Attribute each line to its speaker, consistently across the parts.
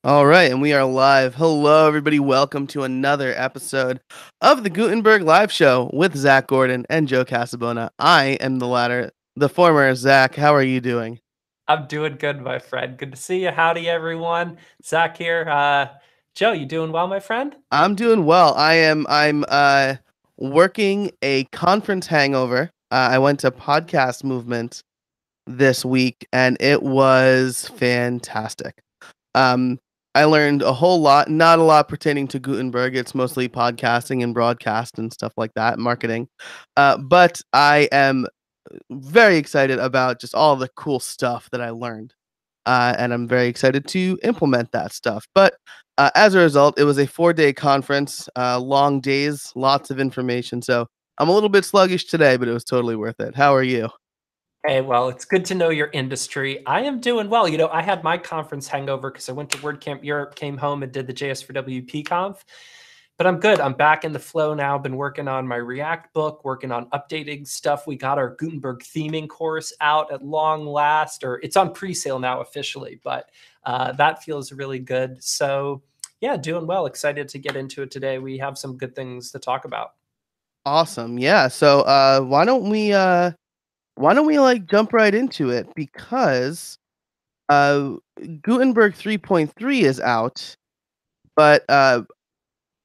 Speaker 1: All right, and we are live. Hello, everybody. Welcome to another episode of the Gutenberg Live Show with Zach Gordon and Joe Casabona. I am the latter, the former. Zach, how are you doing?
Speaker 2: I'm doing good, my friend. Good to see you. Howdy, everyone. Zach here. Joe, you doing well, my friend?
Speaker 1: I'm doing well. I'm working a conference hangover. I went to Podcast Movement this week, and it was fantastic. Um, I learned a whole lot, not a lot pertaining to Gutenberg. It's mostly podcasting and broadcast and stuff like that, marketing. But I am very excited about just all the cool stuff that I learned. And I'm very excited to implement that stuff. But as a result, it was a 4-day conference, long days, lots of information. So I'm a little bit sluggish today, but it was totally worth it. How are you?
Speaker 2: Hey, well, it's good to know your industry. I am doing well. I had my conference hangover because I went to WordCamp Europe, came home and did the JS4WP conf. But I'm good. I'm back in the flow now. Been working on my React book, working on updating stuff. We got our Gutenberg theming course out at long last, or it's on pre-sale now officially, but that feels really good. So yeah, doing well. Excited to get into it today. We have some good things to talk about.
Speaker 1: Awesome. Yeah. So why don't we like jump right into it because uh Gutenberg 3.3 is out, but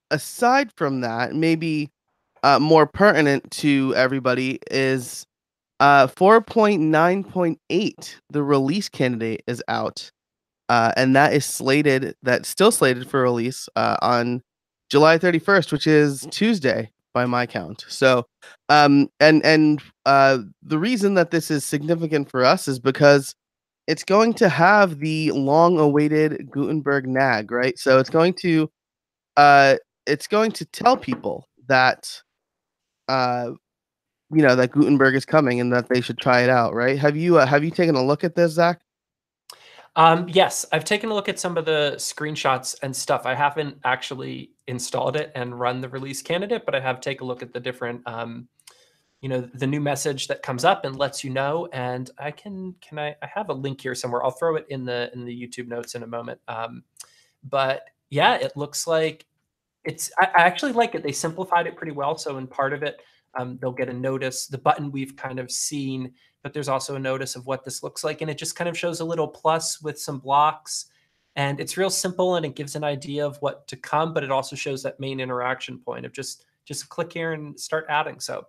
Speaker 1: aside from that, maybe more pertinent to everybody is 4.9.8. The release candidate is out, and that's still slated for release on July 31st, which is Tuesday by my count. So, the reason that this is significant for us is because it's going to have the long-awaited Gutenberg nag, right? So uh, it's going to tell people that uh, that Gutenberg is coming and that they should try it out, right? Have you taken a look at this, Zach?
Speaker 2: Yes, I've taken a look at some of the screenshots and stuff. I haven't actually installed it and run the release candidate, but I have taken a look at the different, the new message that comes up and lets you know. And I have a link here somewhere. I'll throw it in the YouTube notes in a moment. But yeah, it looks like I actually like it. They simplified it pretty well. So in part of it, they'll get a notice. The button we've kind of seen, but there's also a notice of what this looks like. And it just kind of shows a little plus with some blocks. And it's real simple and it gives an idea of what to come, but it also shows that main interaction point of just click here and start adding. So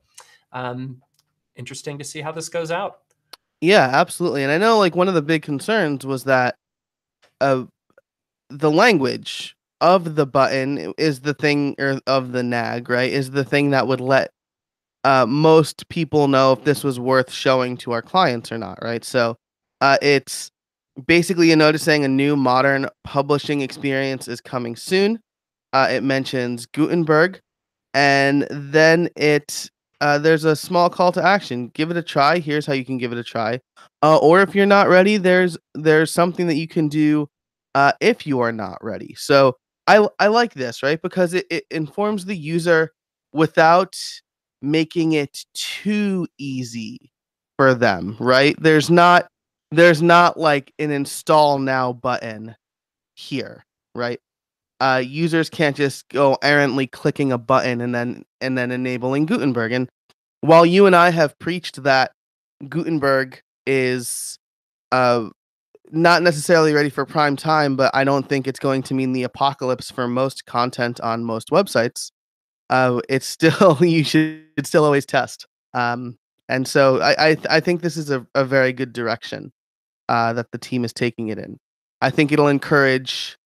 Speaker 2: um, interesting to see how this goes out.
Speaker 1: Yeah, absolutely. And I know like one of the big concerns was that uh, the language of the button is the thing, or of the nag, right? Is the thing that would let most people know if this was worth showing to our clients or not, right? So it's basically a notice saying a new modern publishing experience is coming soon. It mentions Gutenberg, and then there's a small call to action. Give it a try. Here's how you can give it a try. Or if you're not ready, there's something that you can do if you are not ready. So I like this, right? Because it informs the user without making it too easy for them, right? There's not like an install now button here, right? Users can't just go errantly clicking a button and then enabling Gutenberg. And while you and I have preached that Gutenberg is uh, not necessarily ready for prime time, but I don't think it's going to mean the apocalypse for most content on most websites. It's still you should still always test. And so I think this is a very good direction that the team is taking it in. I think it'll encourage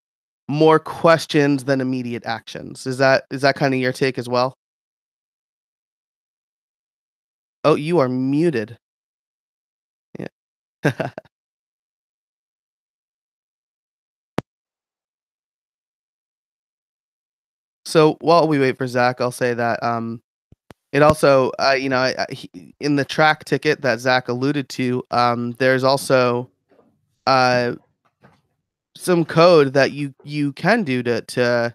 Speaker 1: more questions than immediate actions. Is that kind of your take as well? Oh, you are muted. Yeah. So while we wait for Zach, I'll say that it also in the track ticket that Zach alluded to, there's also uh some code that you can do to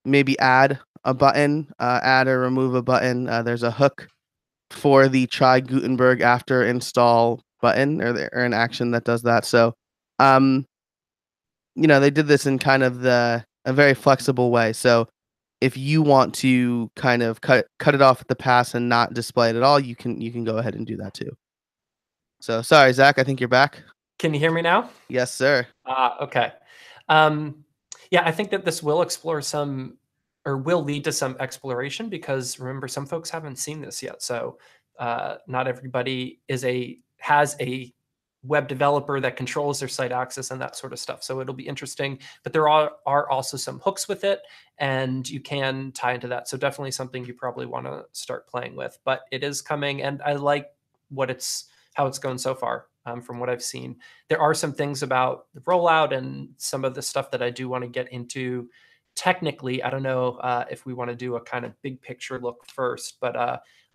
Speaker 1: maybe add a button, add or remove a button. There's a hook for the try Gutenberg after install button, or an action that does that. So, um, they did this in kind of a very flexible way. So if you want to kind of cut it off at the pass and not display it at all, you can go ahead and do that too. So sorry, Zach, I think you're back.
Speaker 2: Can you hear me now?
Speaker 1: Yes, sir.
Speaker 2: Okay. Um, yeah, I think that this will explore some or will lead to some exploration because remember, some folks haven't seen this yet. So not everybody has a web developer that controls their site access and that sort of stuff. So it'll be interesting. But there are also some hooks with it, and you can tie into that. So definitely something you probably want to start playing with. But it is coming, and I like how it's going so far from what I've seen. There are some things about the rollout and some of the stuff that I do want to get into technically. I don't know if we want to do a kind of big picture look first, but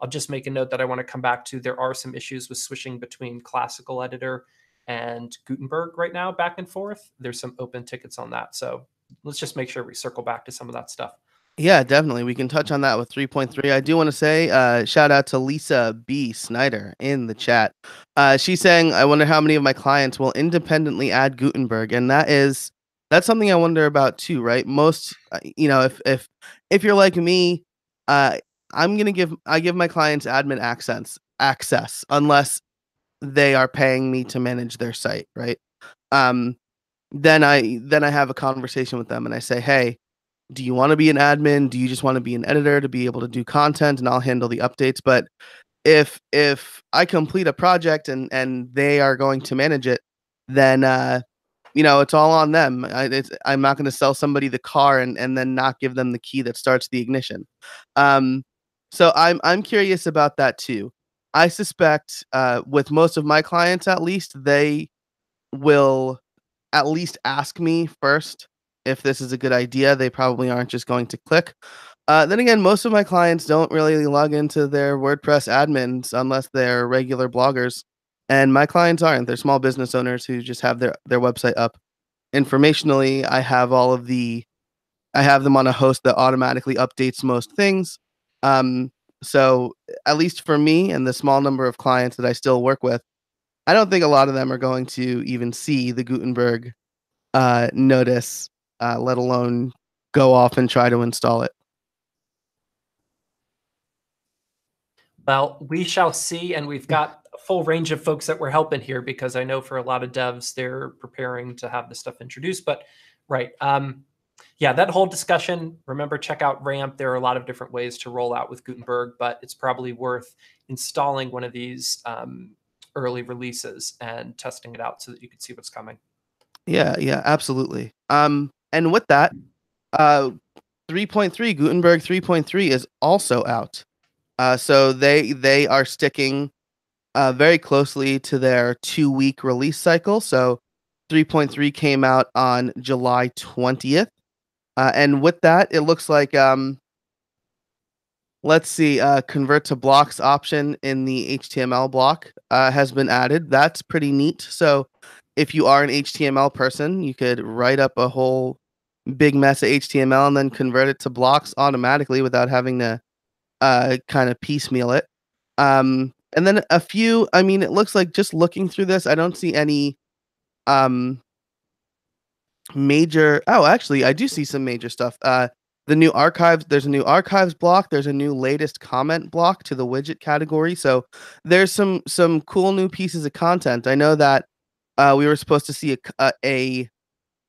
Speaker 2: I'll just make a note that I want to come back to. There are some issues with switching between classical editor and Gutenberg right now, back and forth. There's some open tickets on that. So let's just make sure we circle back to some of that stuff.
Speaker 1: Yeah, definitely. We can touch on that with 3.3. I do want to say, shout out to Lisa B. Snyder in the chat. She's saying, I wonder how many of my clients will independently add Gutenberg. And that's something I wonder about too, right? Most, if you're like me, uh, I give my clients admin access unless they are paying me to manage their site, right? Um, then I have a conversation with them and I say, hey, do you want to be an admin? Do you just want to be an editor to be able to do content and I'll handle the updates? But if I complete a project and they are going to manage it, then it's all on them. I'm not going to sell somebody the car and then not give them the key that starts the ignition. Um, so I'm curious about that too. I suspect with most of my clients, at least, they will at least ask me first if this is a good idea. They probably aren't just going to click. Then again, most of my clients don't really log into their WordPress admins unless they're regular bloggers. And my clients aren't. They're small business owners who just have their website up. Informationally, I have them on a host that automatically updates most things. Um, so at least for me and the small number of clients that I still work with, I don't think a lot of them are going to even see the Gutenberg notice, let alone go off and try to install it.
Speaker 2: Well, we shall see. And we've got a full range of folks that we're helping here because I know for a lot of devs, they're preparing to have this stuff introduced. But right. Yeah, that whole discussion, remember, check out Ramp. There are a lot of different ways to roll out with Gutenberg, but it's probably worth installing one of these early releases and testing it out so that you can see what's coming.
Speaker 1: Yeah, absolutely. And with that, uh, 3.3 Gutenberg 3.3 is also out. So they are sticking very closely to their 2-week release cycle. So 3.3 came out on July 20th. And with that, it looks like let's see, convert to blocks option in the HTML block has been added. That's pretty neat. So if you are an HTML person, you could write up a whole big mess of HTML and then convert it to blocks automatically without having to kind of piecemeal it. And then I mean, it looks like just looking through this, I don't see any um, actually, I do see some major stuff. There's a new archives block, there's a new latest comment block to the widget category. So there's some cool new pieces of content. I know that we were supposed to see a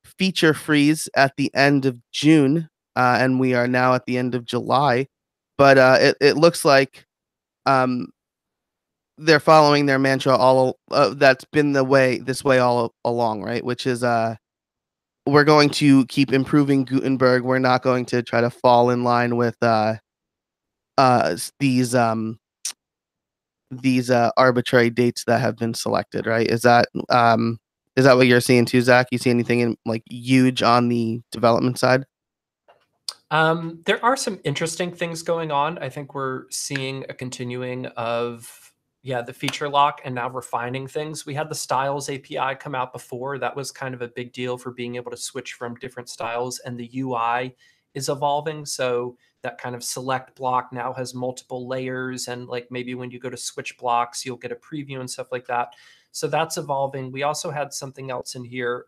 Speaker 1: feature freeze at the end of June, and we are now at the end of July. But it looks like um, they're following their mantra all that's been this way all along, right? Which is we're going to keep improving Gutenberg. We're not going to try to fall in line with s- these arbitrary dates that have been selected, right? Is that what you're seeing too, Zach? You see anything in like huge on the development side?
Speaker 2: There are some interesting things going on. I think we're seeing a continuing of the feature lock and now refining things. We had the styles API come out before. That was kind of a big deal for being able to switch from different styles, and the UI is evolving. So that kind of select block now has multiple layers, and like maybe when you go to switch blocks, you'll get a preview and stuff like that. So that's evolving. We also had something else in here.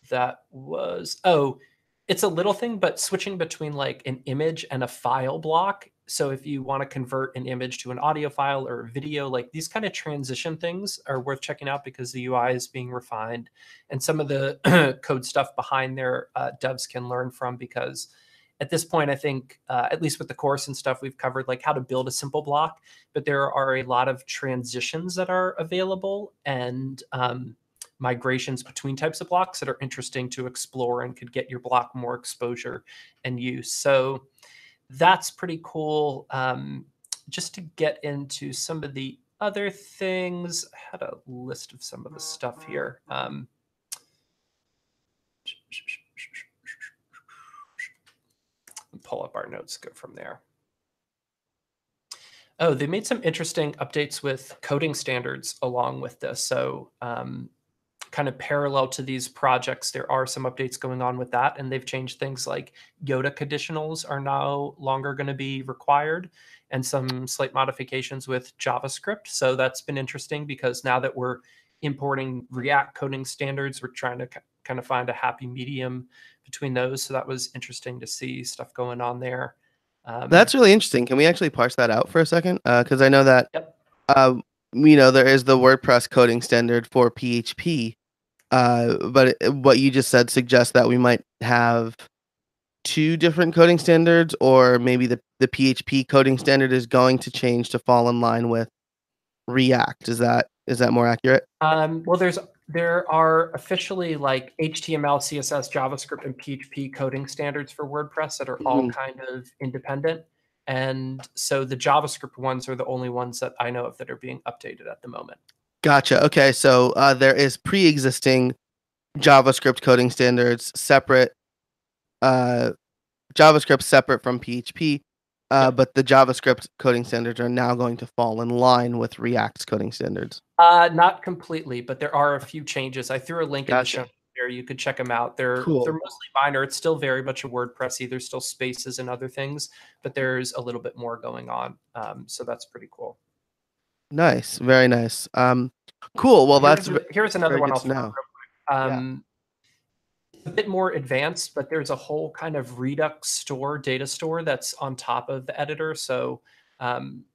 Speaker 2: that was, oh, it's a little thing, but switching between like an image and a file block. So if you want to convert an image to an audio file or a video, like these kind of transition things are worth checking out because the UI is being refined, and some of the code stuff behind there, devs can learn from, because at this point, I think, at least with the course and stuff, we've covered like how to build a simple block, but there are a lot of transitions that are available, and migrations between types of blocks that are interesting to explore and could get your block more exposure and use. So that's pretty cool. Just to get into some of the other things, I had a list of some of the stuff here. Pull up our notes, go from there. Oh, they made some interesting updates with coding standards along with this. So kind of parallel to these projects, there are some updates going on with that, and they've changed things like Yoda conditionals are no longer going to be required, and some slight modifications with JavaScript. So that's been interesting because now that we're importing React coding standards, we're trying to kind of find a happy medium between those. So that was interesting to see stuff going on there.
Speaker 1: That's really interesting. Can we actually parse that out for a second? Because I know that
Speaker 2: Yep.
Speaker 1: uh, there is the WordPress coding standard for PHP, but what you just said suggests that we might have two different coding standards, or maybe the PHP coding standard is going to change to fall in line with React. Is that more accurate?
Speaker 2: Well, there are officially like HTML, CSS, JavaScript, and PHP coding standards for WordPress that are all
Speaker 1: Mhm.
Speaker 2: kind of independent. And so the JavaScript ones are the only ones that I know of that are being updated at the moment.
Speaker 1: Gotcha. Okay, so there is pre-existing JavaScript coding standards separate. Uh, JavaScript separate from PHP,
Speaker 2: Yep.
Speaker 1: but the JavaScript coding standards are now going to fall in line with React's coding standards.
Speaker 2: Not completely, but there are a few changes. I threw a link in the show
Speaker 1: Gotcha.
Speaker 2: notes there. You could check them out. They're
Speaker 1: Cool.
Speaker 2: mostly minor. It's still very much a WordPressy. There's still spaces and other things, but there's a little bit more going on. So that's pretty cool.
Speaker 1: Nice. Very nice. Cool. Well,
Speaker 2: Here's
Speaker 1: that's
Speaker 2: another
Speaker 1: very
Speaker 2: one
Speaker 1: good
Speaker 2: I'll
Speaker 1: to
Speaker 2: throw
Speaker 1: know.
Speaker 2: real quick.
Speaker 1: Yeah.
Speaker 2: A bit more advanced, but there's a whole kind of Redux store, data store that's on top of the editor. So um,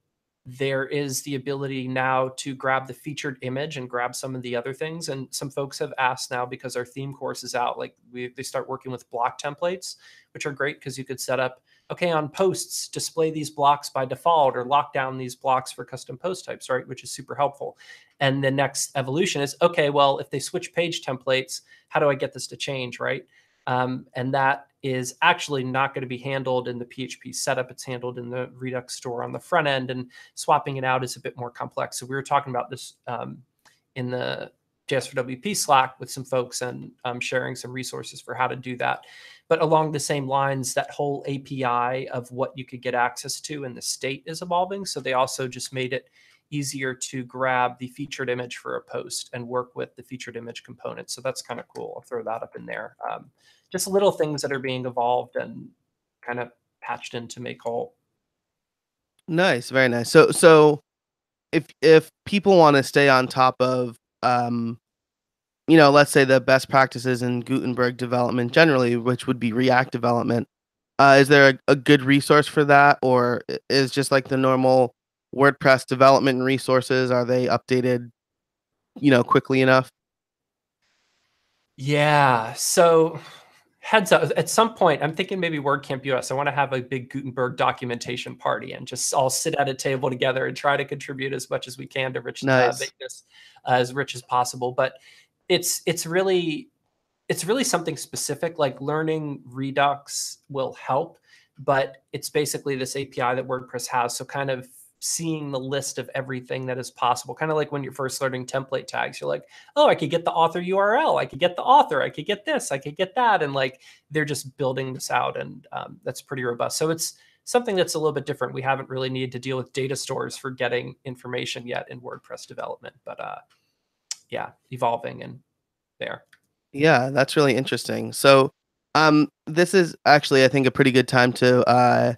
Speaker 2: there is the ability now to grab the featured image and grab some of the other things. And some folks have asked now, because our theme course is out, like they start working with block templates, which are great because you could set up, okay, on posts, display these blocks by default, or lock down these blocks for custom post types, right? Which is super helpful. And the next evolution is, okay, well, if they switch page templates, how do I get this to change, right? And that is actually not going to be handled in the PHP setup. It's handled in the Redux store on the front end, and swapping it out is a bit more complex. So we were talking about this in the JS4WP Slack with some folks, and sharing some resources for how to do that. But along the same lines, that whole API of what you could get access to in the state is evolving. So they also just made it easier to grab the featured image for a post and work with the featured image component. So that's kind of cool. I'll throw that up in there. Just little things that are being evolved and kind of patched in to make whole.
Speaker 1: Nice. Very nice. So if people want to stay on top of let's say the best practices in Gutenberg development generally, which would be React development, is there a good resource for that, or is just like the normal WordPress development resources, are they updated, quickly enough?
Speaker 2: Yeah. So heads up, at some point, I'm thinking maybe WordCamp US. I want to have a big Gutenberg documentation party and just all sit at a table together and try to contribute as much as we can to
Speaker 1: Nice.
Speaker 2: make this as rich as possible. But it's really something specific. Like learning Redux will help, but it's basically this API that WordPress has. So kind of seeing the list of everything that is possible, kind of like when you're first learning template tags, you're like, oh, I could get the author URL, I could get the author, I could get this, I could get that. And like, they're just building this out, and that's pretty robust. So it's something that's a little bit different. We haven't really needed to deal with data stores for getting information yet in WordPress development, but yeah, evolving and there.
Speaker 1: Yeah, that's really interesting. So, this is actually, I think, a pretty good time to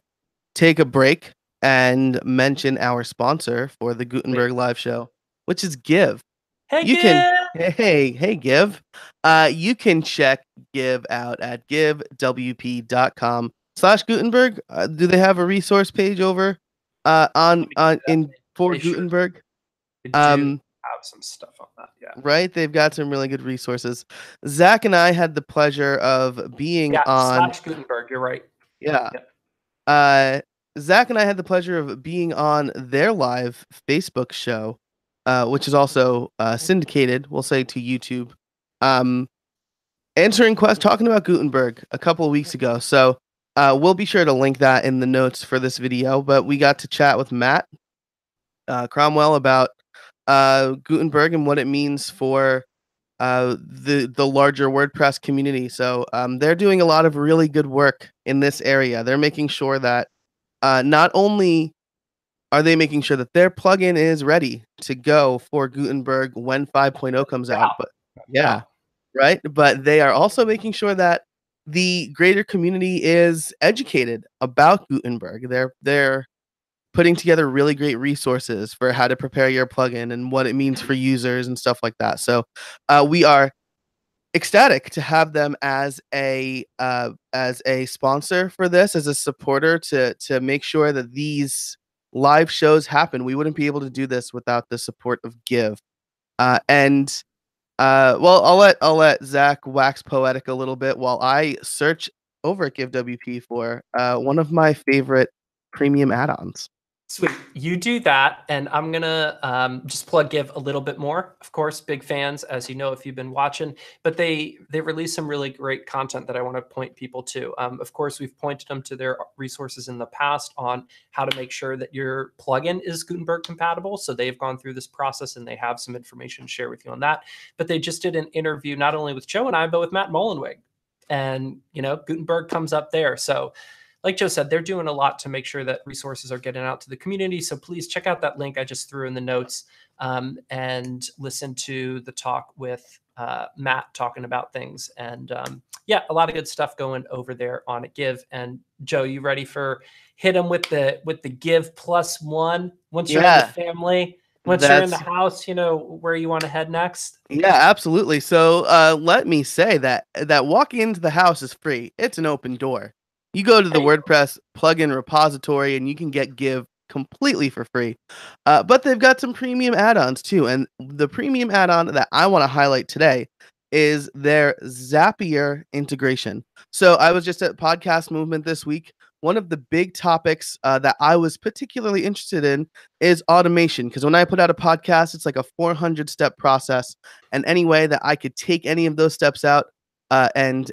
Speaker 1: take a break and mention our sponsor for the
Speaker 2: Wait,
Speaker 1: Gutenberg live show, which is Give.
Speaker 2: hey,
Speaker 1: You can
Speaker 2: Gib!
Speaker 1: Hey, Give. You can check Give out at givewp.com/Gutenberg. Do they have a resource page over
Speaker 2: Let
Speaker 1: on
Speaker 2: me check that.
Speaker 1: in for
Speaker 2: They sure
Speaker 1: Gutenberg?
Speaker 2: do
Speaker 1: Um,
Speaker 2: have some stuff on that. Yeah.
Speaker 1: right, they've got some really good resources. Zach and I had the pleasure of being
Speaker 2: Yeah.
Speaker 1: on,
Speaker 2: Slash Gutenberg. You're right.
Speaker 1: yeah.
Speaker 2: Yep.
Speaker 1: Uh, Zach and I had the pleasure of being on their live Facebook show, which is also syndicated, we'll say, to YouTube. Um, Answering questions, talking about Gutenberg a couple of weeks ago. So we'll be sure to link that in the notes for this video. But we got to chat with Matt Cromwell about Gutenberg and what it means for the larger WordPress community. So they're doing a lot of really good work in this area. They're making sure that not only are they making sure that their plugin is ready to go for Gutenberg when 5.0 comes out, but
Speaker 2: Yeah.
Speaker 1: yeah, right? But they are also making sure that the greater community is educated about Gutenberg. They're putting together really great resources for how to prepare your plugin and what it means for users and stuff like that. So we are ecstatic to have them as a sponsor for this, as a supporter to make sure that these live shows happen. We wouldn't be able to do this without the support of Give. And well, I'll let Zach wax poetic a little bit while I search over at Give WP for one of my favorite premium add-ons.
Speaker 2: Sweet. You do that, and I'm gonna just plug Give a little bit more. Of course, big fans, as you know, if you've been watching. But they release some really great content that I want to point people to. Of course, we've pointed them to their resources in the past on how to make sure that your plugin is Gutenberg compatible. So they've gone through this process, and they have some information to share with you on that. But they just did an interview not only with Joe and I, but with Matt Mullenweg, and Gutenberg comes up there. So like Joe said, they're doing a lot to make sure that resources are getting out to the community. So please check out that link I just threw in the notes, and listen to the talk with Matt talking about things. And yeah, a lot of good stuff going over there on a Give. And Joe, you ready for hit them with the Give +1? Once you're in the
Speaker 1: Yeah,
Speaker 2: family, once you're in the
Speaker 1: that's
Speaker 2: house, you know where you want to head next.
Speaker 1: yeah, absolutely. So let me say that walking into the house is free. It's an open door. You go to the
Speaker 2: There you go.
Speaker 1: WordPress plugin repository and you can get Give completely for free. But they've got some premium add-ons too. And the premium add-on that I want to highlight today is their Zapier integration. So I was just at Podcast Movement this week. One of the big topics that I was particularly interested in is automation. Because when I put out a podcast, it's like a 400-step process, and any way that I could take any of those steps out and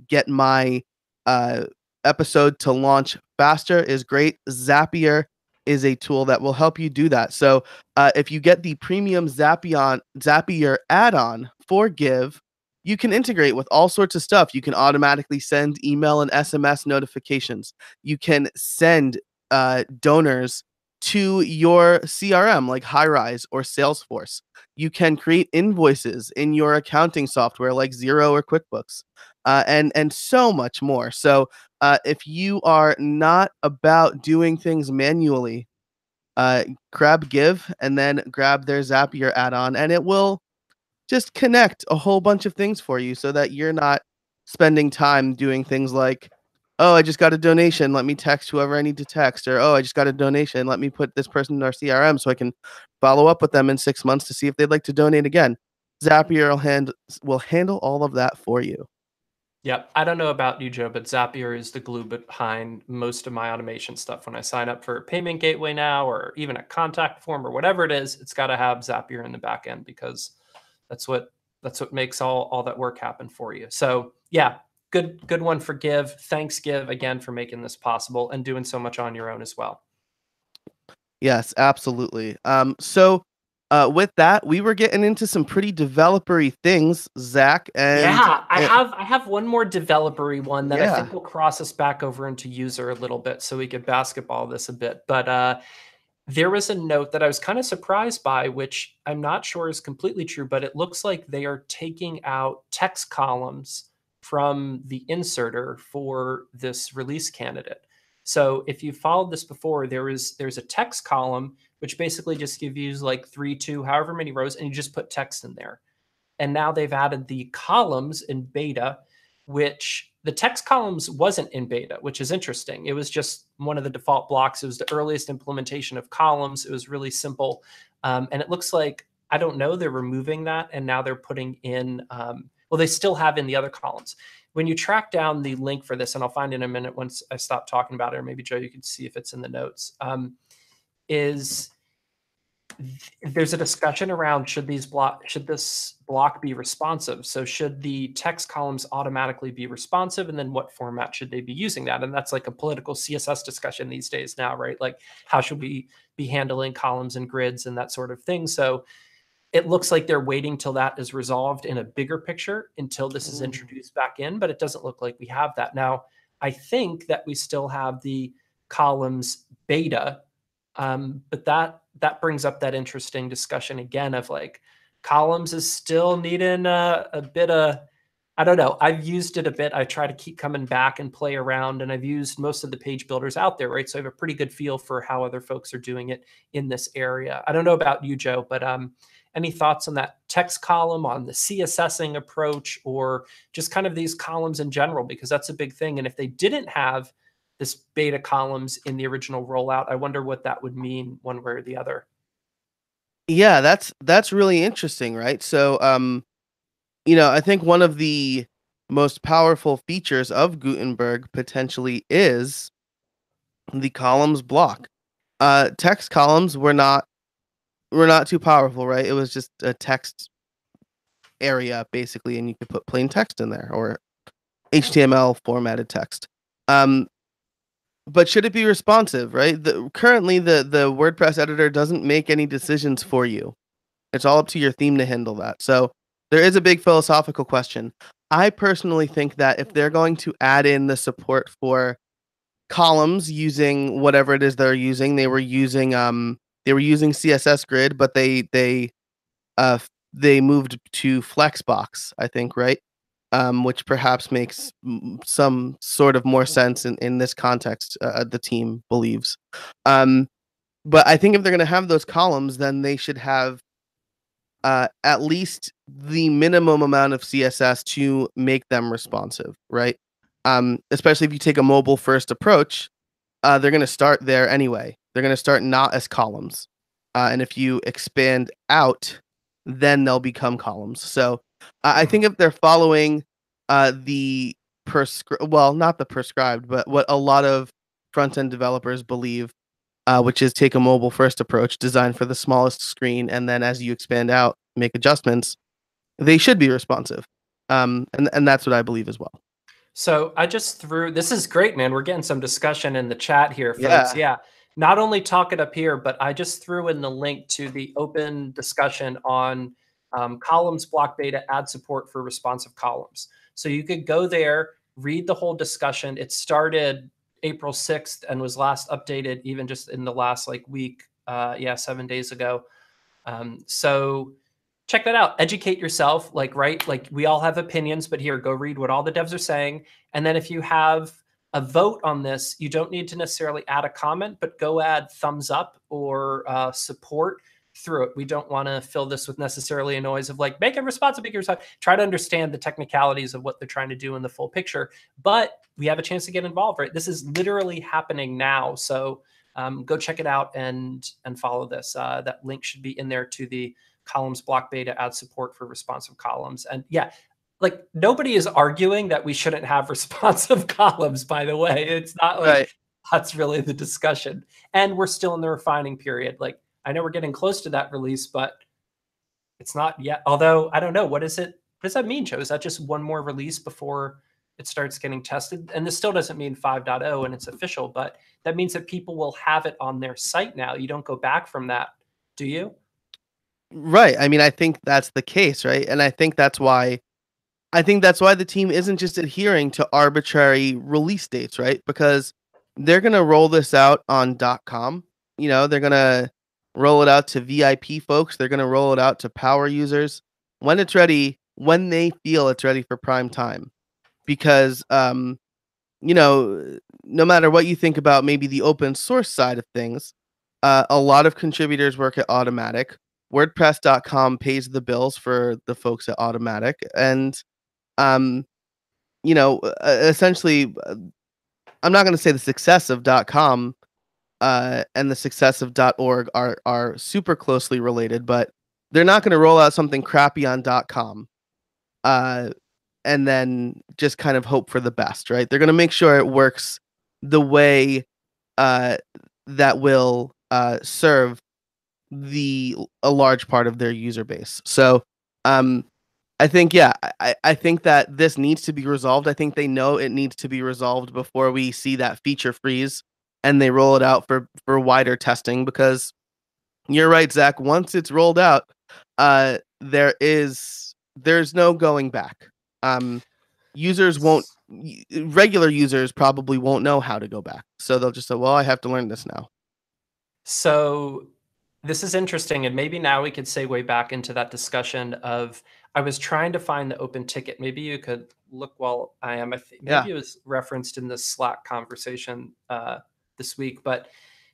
Speaker 1: get my uh, episode to launch faster is great. Zapier is a tool that will help you do that. So if you get the premium Zapier add-on for Give, you can integrate with all sorts of stuff. You can automatically send email and SMS notifications. You can send donors to your CRM like Highrise or Salesforce. You can create invoices in your accounting software like Xero or QuickBooks, and so much more. So if you are not about doing things manually, grab Give and then grab their Zapier add-on, and it will just connect a whole bunch of things for you so that you're not spending time doing things like, oh, I just got a donation, let me text whoever I need to text, or oh, I just got a donation, let me put this person in our CRM so I can follow up with them in 6 months to see if they'd like to donate again. Zapier will handle all of that for you.
Speaker 2: Yep. I don't know about you, Joe, but Zapier is the glue behind most of my automation stuff. When I sign up for a payment gateway now, or even a contact form or whatever it is, it's got to have Zapier in the back end, because that's what makes all that work happen for you. So yeah, good one for Give. Thanks, Give, again for making this possible and doing so much on your own as well.
Speaker 1: Yes, absolutely. With that, we were getting into some pretty developery things, Zach, and
Speaker 2: Yeah, I have one more developery one that I
Speaker 1: yeah.
Speaker 2: think will cross us back over into user a little bit, so we could basketball this a bit. But there was a note that I was kind of surprised by, which I'm not sure is completely true, but it looks like they are taking out text columns from the inserter for this release candidate. So if you followed this before, there's a text column which basically just gives you like 3, 2, however many rows, and you just put text in there. and now they've added the columns in beta, which the text columns wasn't in beta, which is interesting. It was just one of the default blocks. It was the earliest implementation of columns. It was really simple. And it looks like, I don't know, they're removing that and now they're putting in, well, they still have in the other columns. When you track down the link for this, and I'll find it in a minute once I stop talking about it, or maybe Joe, you can see if it's in the notes, is there's a discussion around should this block be responsive? So should the text columns automatically be responsive, and then what format should they be using that? And that's like a political CSS discussion these days now, right? Like how should we be handling columns and grids and that sort of thing? So it looks like they're waiting till that is resolved in a bigger picture until this is introduced back in, but it doesn't look like we have that. Now, I think that we still have the columns beta, but that brings up that interesting discussion again of like columns is still needing a bit of, I don't know. I've used it a bit. I try to keep coming back and play around, and I've used most of the page builders out there, right? So I have a pretty good feel for how other folks are doing it in this area. I don't know about you, Joe, but any thoughts on that text column, on the CSSing approach, or just kind of these columns in general? Because that's a big thing. And if they didn't have this beta columns in the original rollout, I wonder what that would mean one way or the other.
Speaker 1: Yeah, that's really interesting, right? So, I think one of the most powerful features of Gutenberg potentially is the columns block. Text columns were not too powerful, right? It was just a text area basically, and you could put plain text in there or HTML formatted text. Um, but should it be responsive, right? Currently, the WordPress editor doesn't make any decisions for you. It's all up to your theme to handle that. So there is a big philosophical question. I personally think that if they're going to add in the support for columns using whatever it is they're using, they were using CSS Grid, but they moved to Flexbox, I think, right? Which perhaps makes some sort of more sense in this context. The team believes, um, but I think if they're going to have those columns, then they should have at least the minimum amount of CSS to make them responsive, right? Especially if you take a mobile first approach, they're going to start there anyway. They're going to start not as columns. And if you expand out, then they'll become columns. So I think if they're following the not the prescribed, but what a lot of front end developers believe, which is take a mobile first approach, design for the smallest screen, and then as you expand out, make adjustments, they should be responsive. And that's what I believe as well.
Speaker 2: So I just threw, this is great, man. We're getting some discussion in the chat here, folks.
Speaker 1: Yeah.
Speaker 2: Yeah. Not only talk it up here, but I just threw in the link to the open discussion on columns block beta add support for responsive columns. So you could go there, read the whole discussion. It started April 6th and was last updated even just in the last like week. 7 days ago. So check that out. Educate yourself. Like we all have opinions, but here, go read what all the devs are saying. And then if you have a vote on this, you don't need to necessarily add a comment, but go add thumbs up or support through it. We don't want to fill this with necessarily a noise of like, make it responsive, make it responsive. Try to understand the technicalities of what they're trying to do in the full picture, but we have a chance to get involved, right? This is literally happening now. So go check it out and follow this. That link should be in there to the columns block beta add support for responsive columns. And yeah, like nobody is arguing that we shouldn't have responsive columns, by the way. It's not like
Speaker 1: Right.
Speaker 2: that's really the discussion. And we're still in the refining period. Like I know we're getting close to that release, but it's not yet. Although I don't know, what is it? What does that mean, Joe? Is that just one more release before it starts getting tested? And this still doesn't mean 5.0 and it's official, but that means that people will have it on their site now. You don't go back from that, do you?
Speaker 1: Right. I mean, I think that's the case, right? And I think that's why the team isn't just adhering to arbitrary release dates, right? Because they're going to roll this out on .com. They're going to roll it out to VIP folks. They're going to roll it out to power users when it's ready, when they feel it's ready for prime time. Because no matter what you think about maybe the open source side of things, a lot of contributors work at Automatic, WordPress.com pays the bills for the folks at Automatic, and um, essentially, I'm not going to say the success of .com and the success of .org are super closely related, but they're not going to roll out something crappy on .com uh, and then just kind of hope for the best, right? They're going to make sure it works the way uh, that will serve a large part of their user base. So um, I think, yeah, I think that this needs to be resolved. I think they know it needs to be resolved before we see that feature freeze and they roll it out for wider testing, because you're right, Zach. Once it's rolled out, there's no going back. Um, users won't regular users probably won't know how to go back. So they'll just say, well, I have to learn this now.
Speaker 2: So this is interesting, and maybe now we could segue back into that discussion of I was trying to find the open ticket. Maybe you could look while I am.
Speaker 1: Yeah.
Speaker 2: Maybe it was referenced in the Slack conversation this week, but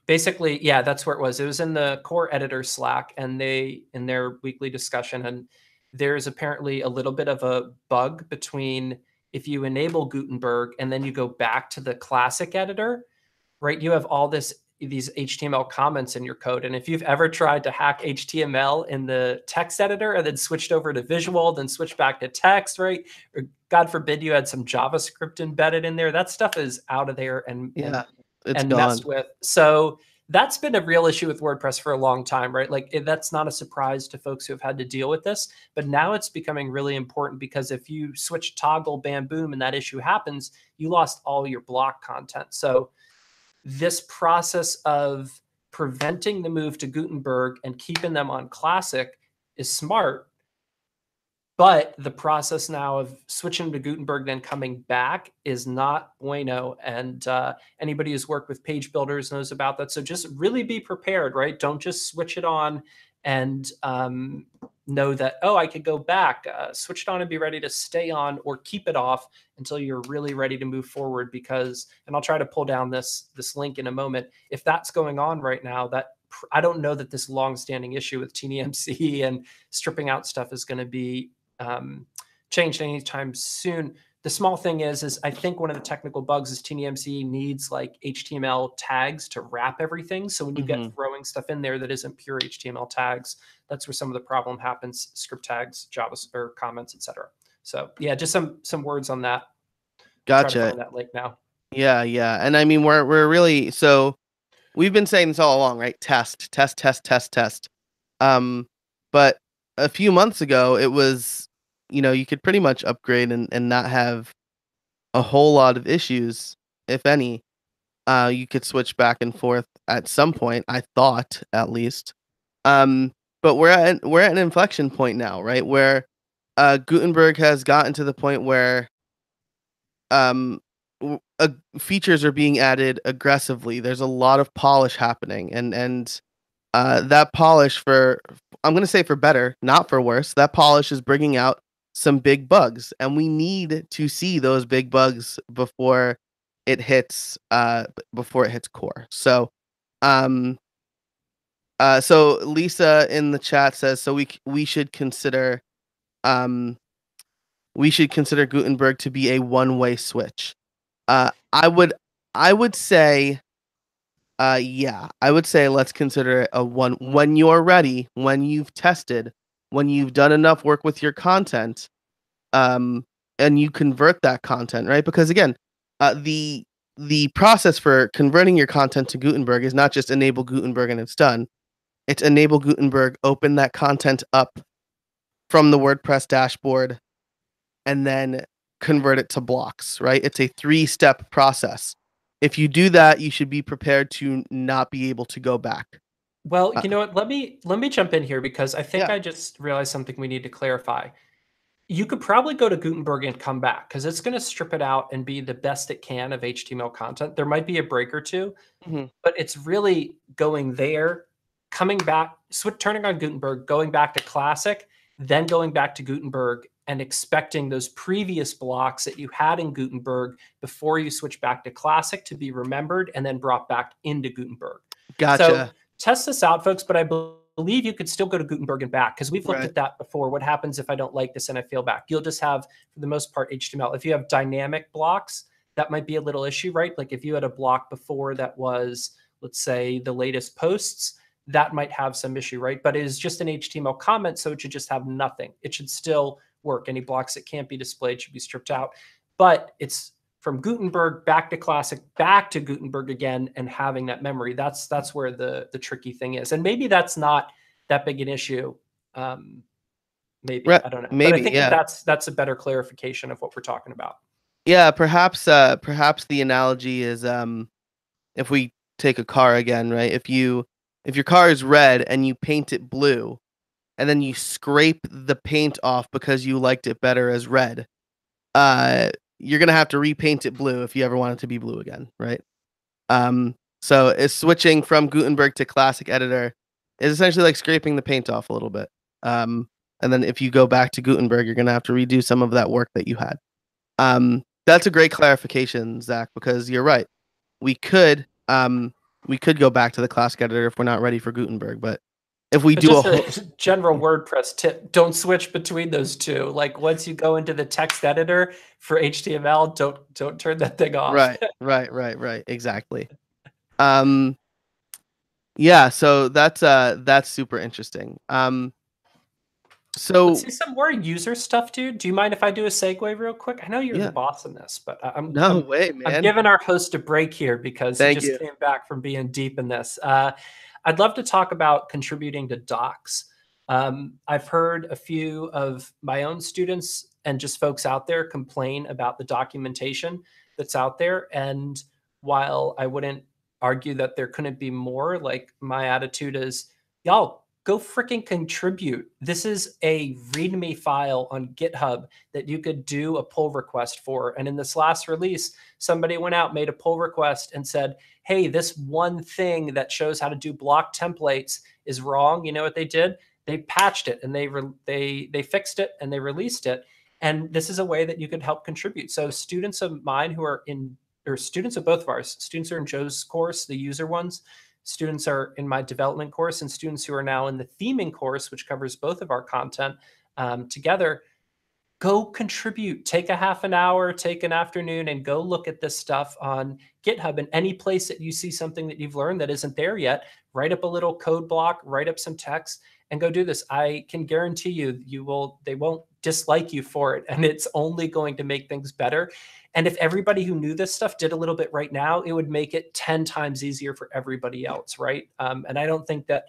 Speaker 2: basically, yeah, that's where it was. It was in the core editor Slack, and they in their weekly discussion, and there's apparently a little bit of a bug between if you enable Gutenberg and then you go back to the classic editor, right? You have all these HTML comments in your code. And if you've ever tried to hack HTML in the text editor and then switched over to visual, then switched back to text, right? Or God forbid you had some JavaScript embedded in there, that stuff is out of there and
Speaker 1: Yeah. It's
Speaker 2: and messed
Speaker 1: gone.
Speaker 2: with. So that's been a real issue with WordPress for a long time, right? Like that's not a surprise to folks who have had to deal with this, but now it's becoming really important because if you switch toggle, bam, boom, and that issue happens, you lost all your block content. So this process of preventing the move to Gutenberg and keeping them on Classic is smart. But the process now of switching to Gutenberg, then coming back is not bueno. And anybody who's worked with page builders knows about that. So just really be prepared, right? Don't just switch it on and know that, oh, I could go back, switch it on and be ready to stay on, or keep it off until you're really ready to move forward. Because, and I'll try to pull down this link in a moment. If that's going on right now, that I don't know that this long-standing issue with TNMC and stripping out stuff is going to be changed anytime soon. The small thing is I think one of the technical bugs is TNMC needs like HTML tags to wrap everything. So when you get throwing stuff in there that isn't pure HTML tags, that's where some of the problem happens. Script tags, JavaScript or comments, etc. So yeah, just some words on that. Try to
Speaker 1: Gotcha.
Speaker 2: find that link now.
Speaker 1: Yeah, yeah. And I mean, we're really, so we've been saying this all along, right? Test, test, test, test, test. But a few months ago, it was, you could pretty much upgrade and not have a whole lot of issues, if any. You could switch back and forth at some point, I thought, at least. Um, but we're at an inflection point now, right? Where Gutenberg has gotten to the point where um features are being added aggressively. There's a lot of polish happening, and that polish, for I'm going to say for better, not for worse, that polish is bringing out some big bugs, and we need to see those big bugs before it hits core. Um so Lisa in the chat says, so um we should consider Gutenberg to be a one-way switch. Uh, I would I would say, yeah, I would say let's consider it a one when you're ready, when you've tested, when you've done enough work with your content, um, and you convert that content, right? Because again, the process for converting your content to Gutenberg is not just enable Gutenberg and it's done. It's enable Gutenberg, open that content up from the WordPress dashboard, and then convert it to blocks, right? It's a 3-step process. If you do that, you should be prepared to not be able to go back.
Speaker 2: Well,
Speaker 1: Uh,
Speaker 2: you know what? Let me jump in here because I think
Speaker 1: yeah.
Speaker 2: I just realized something we need to clarify. You could probably go to Gutenberg and come back because it's going to strip it out and be the best it can of HTML content. There might be a break or two,
Speaker 1: Mhm.
Speaker 2: but it's really going there, coming back, turning on Gutenberg, going back to Classic, then going back to Gutenberg and expecting those previous blocks that you had in Gutenberg before you switch back to Classic to be remembered and then brought back into Gutenberg. So
Speaker 1: Gotcha.
Speaker 2: test this out, folks. But I believe believe you could still go to Gutenberg and back, because we've looked
Speaker 1: Right.
Speaker 2: at that before. What happens if I don't like this and I fail back? You'll just have, for the most part, HTML. If you have dynamic blocks, that might be a little issue, right? Like if you had a block before that was, let's say, the latest posts, that might have some issue, right? But it is just an HTML comment, so it should just have nothing. It should still work. Any blocks that can't be displayed should be stripped out. But it's from Gutenberg back to Classic, back to Gutenberg again, and having that memory. That's where the tricky thing is. And maybe that's not that big an issue. Maybe,
Speaker 1: Right.
Speaker 2: I don't know. But I
Speaker 1: Maybe,
Speaker 2: think
Speaker 1: yeah.
Speaker 2: that's a better clarification of what we're talking about.
Speaker 1: Yeah, perhaps the analogy is if we take a car again, right? If your car is red and you paint it blue and then you scrape the paint off because you liked it better as red, you're gonna have to repaint it blue if you ever want it to be blue again, right? So is switching from Gutenberg to Classic Editor is essentially like scraping the paint off a little bit. Um, and then if you go back to Gutenberg, you're gonna have to redo some of that work that you had. That's a great clarification, Zach, because you're right. We could we could go back to the Classic Editor if we're not ready for Gutenberg, but if we
Speaker 2: But
Speaker 1: do a
Speaker 2: just
Speaker 1: whole
Speaker 2: a general WordPress tip, don't switch between those two. Like once you go into the text editor for HTML, don't turn that thing off.
Speaker 1: right, exactly. Um, yeah, so that's super interesting.
Speaker 2: Let's
Speaker 1: So
Speaker 2: see some more user stuff, dude. Do you mind if I do a segue real quick? I know you're the
Speaker 1: yeah,
Speaker 2: boss in this, but
Speaker 1: no way,
Speaker 2: I'm
Speaker 1: man.
Speaker 2: giving our host a break here because he
Speaker 1: Thank
Speaker 2: just
Speaker 1: you.
Speaker 2: came back from being deep in this. I'd love to talk about contributing to docs. I've heard a few of my own students and just folks out there complain about the documentation that's out there. And while I wouldn't argue that there couldn't be more, like my attitude is, y'all go freaking contribute. This is a README file on GitHub that you could do a pull request for. And in this last release, somebody went out, made a pull request and said, hey, this one thing that shows how to do block templates is wrong. You know what they did? They patched it and they fixed it and they released it. And this is a way that you could help contribute. So students of mine who are in, or students of both of ours, students are in Joe's course, the user ones, students are in my development course, and students who are now in the theming course, which covers both of our content together, go contribute. Take a half an hour, take an afternoon, and go look at this stuff on GitHub. And any place that you see something that you've learned that isn't there yet, write up a little code block, write up some text, and go do this. I can guarantee they won't dislike you for it, and it's only going to make things better. And if everybody who knew this stuff did a little bit right now, it would make it 10 times easier for everybody else, right? And I don't think that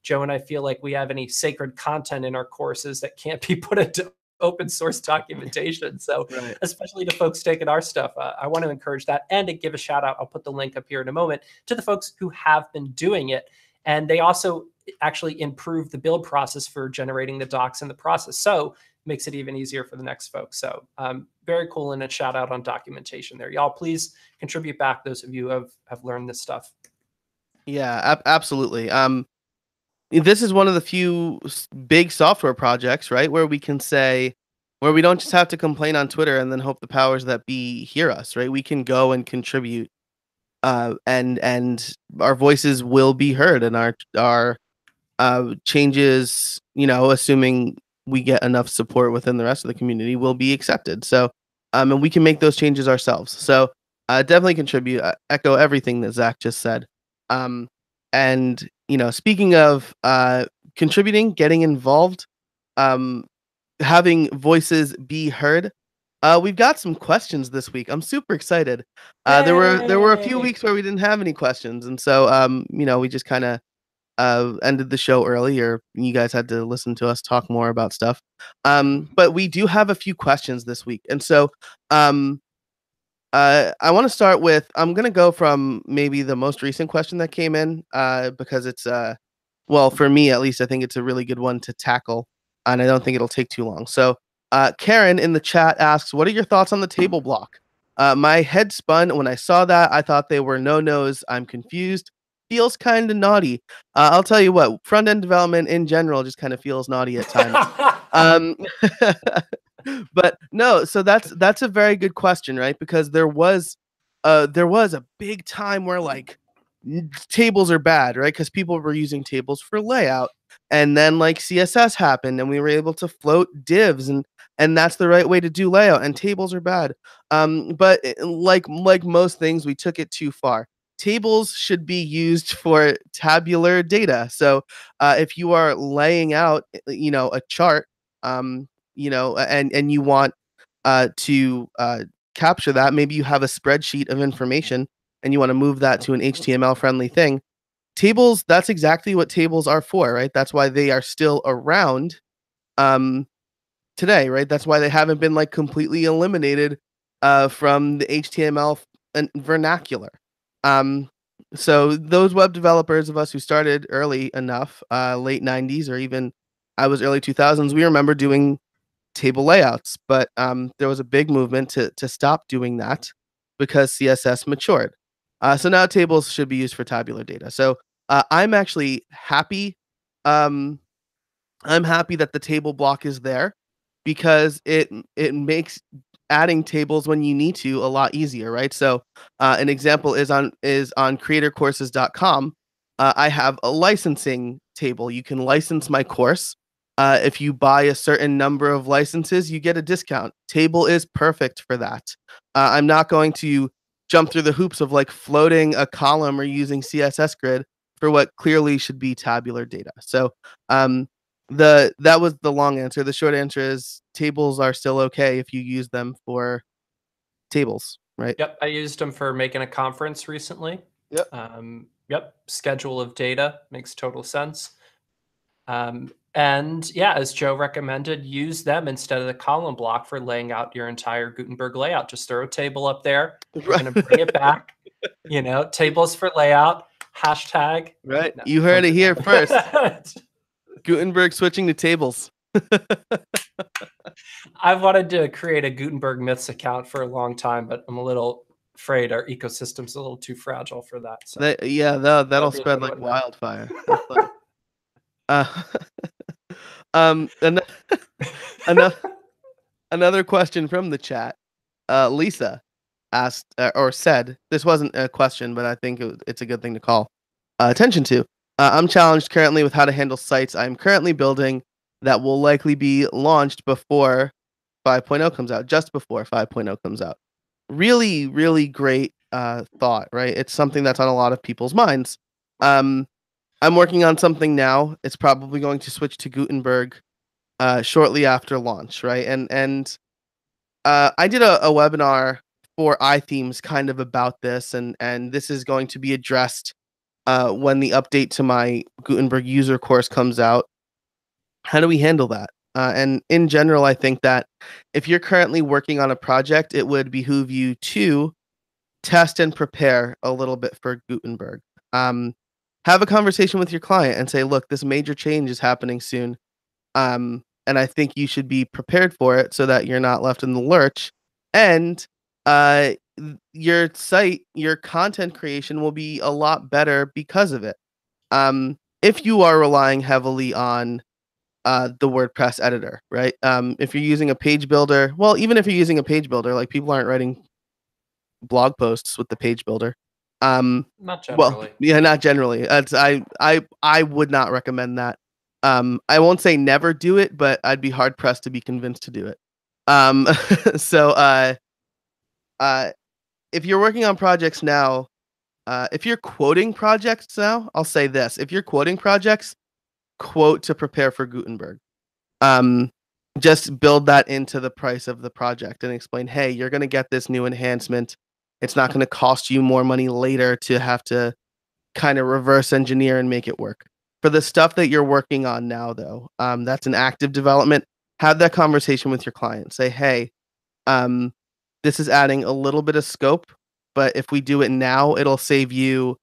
Speaker 2: Joe and I feel like we have any sacred content in our courses that can't be put into open source documentation. So
Speaker 1: Right.
Speaker 2: especially to folks taking our stuff, I want to encourage that and to give a shout out. I'll put the link up here in a moment to the folks who have been doing it. And they also actually improve the build process for generating the docs in the process. So makes it even easier for the next folks. So very cool, and a shout out on documentation there. Y'all please contribute back, those of you who have learned this stuff.
Speaker 1: Yeah, absolutely. This is one of the few big software projects, right, where we can say, where we don't just have to complain on Twitter and then hope the powers that be hear us, right? We can go and contribute, and our voices will be heard, and our changes, assuming we get enough support within the rest of the community, will be accepted. So, and we can make those changes ourselves. So, definitely contribute. Echo everything that Zach just said. Um, and speaking of contributing, getting involved, um, having voices be heard. We've got some questions this week. I'm super excited. There were a few
Speaker 2: Yay!
Speaker 1: weeks where we didn't have any questions, and so we just kind of ended the show early, or you guys had to listen to us talk more about stuff. But we do have a few questions this week, and so um, I want to start with. I'm gonna go from maybe the most recent question that came in, because it's well, for me at least, I think it's a really good one to tackle, and I don't think it'll take too long. So, Karen in the chat asks, "What are your thoughts on the table block?" My head spun when I saw that. I thought they were no-nos. I'm confused. Feels kind of naughty. I'll tell you what, front end development in general just kind of feels naughty at times. Um, but no, so that's a very good question, right? Because there was a big time where like tables are bad, right? Because people were using tables for layout. And then like CSS happened and we were able to float divs, and that's the right way to do layout, and tables are bad. But like most things, we took it too far. Tables should be used for tabular data. So if you are laying out, a chart, and you want to capture that, maybe you have a spreadsheet of information and you want to move that to an HTML friendly thing. Tables, that's exactly what tables are for, right? That's why they are still around um today, right? That's why they haven't been like completely eliminated from the HTML and vernacular. Um so those web developers of us who started early enough, late 90s, or even I was early 2000s, we remember doing table layouts, but there was a big movement to stop doing that because CSS matured. So now tables should be used for tabular data. So I'm actually happy. Um, I'm happy that the table block is there because it makes adding tables when you need to a lot easier, right? So an example is on creatorcourses.com. I have a licensing table. You can license my course. If you buy a certain number of licenses, you get a discount. Table is perfect for that. I'm not going to jump through the hoops of like floating a column or using CSS grid for what clearly should be tabular data. So um, that was the long answer. The short answer is tables are still okay if you use them for tables, right?
Speaker 2: Yep, I used them for making a conference recently.
Speaker 1: Yep.
Speaker 2: Yep, schedule of data makes total sense. And yeah, as Joe recommended, use them instead of the column block for laying out your entire Gutenberg layout. Just throw a table up there. We're going to bring it back. Tables for layout, hashtag.
Speaker 1: Right.
Speaker 2: No,
Speaker 1: You
Speaker 2: don't
Speaker 1: heard it
Speaker 2: do
Speaker 1: here first.
Speaker 2: that.
Speaker 1: Gutenberg switching to tables.
Speaker 2: I've wanted to create a Gutenberg Myths account for a long time, but I'm a little afraid our ecosystem's a little too fragile for that. So
Speaker 1: Yeah,
Speaker 2: that'll
Speaker 1: that'll
Speaker 2: be a
Speaker 1: spread
Speaker 2: good
Speaker 1: like
Speaker 2: one now.
Speaker 1: wildfire. That's funny. Uh, and another another question from the chat. Lisa asked, or said, this wasn't a question, but I think it's a good thing to call attention to. I'm challenged currently with how to handle sites I'm currently building that will likely be launched before 5.0 comes out, just before 5.0 comes out. Really, really great thought, right? It's something that's on a lot of people's minds. Um, I'm working on something now. It's probably going to switch to Gutenberg shortly after launch, right? And I did a webinar for iThemes kind of about this, and this is going to be addressed when the update to my Gutenberg user course comes out. How do we handle that? And in general, I think that if you're currently working on a project, it would behoove you to test and prepare a little bit for Gutenberg. Um, have a conversation with your client and say, look, this major change is happening soon. And I think you should be prepared for it so that you're not left in the lurch. And your site, your content creation will be a lot better because of it. If you are relying heavily on the WordPress editor, right? If you're using a page builder, well, even if you're using a page builder, like people aren't writing blog posts with the page builder.
Speaker 2: Not
Speaker 1: Well,
Speaker 2: generally.
Speaker 1: yeah, not generally. I would not recommend that. I won't say never do it, but I'd be hard pressed to be convinced to do it. Um, so uh, if you're working on projects now, if you're quoting projects now, I'll say this: if you're quoting projects, quote to prepare for Gutenberg. Um, just build that into the price of the project and explain, hey, you're going to get this new enhancement. It's not going to cost you more money later to have to kind of reverse engineer and make it work. For the stuff that you're working on now, though, that's an active development. Have that conversation with your client. Say, hey, um, this is adding a little bit of scope, but if we do it now, it'll save you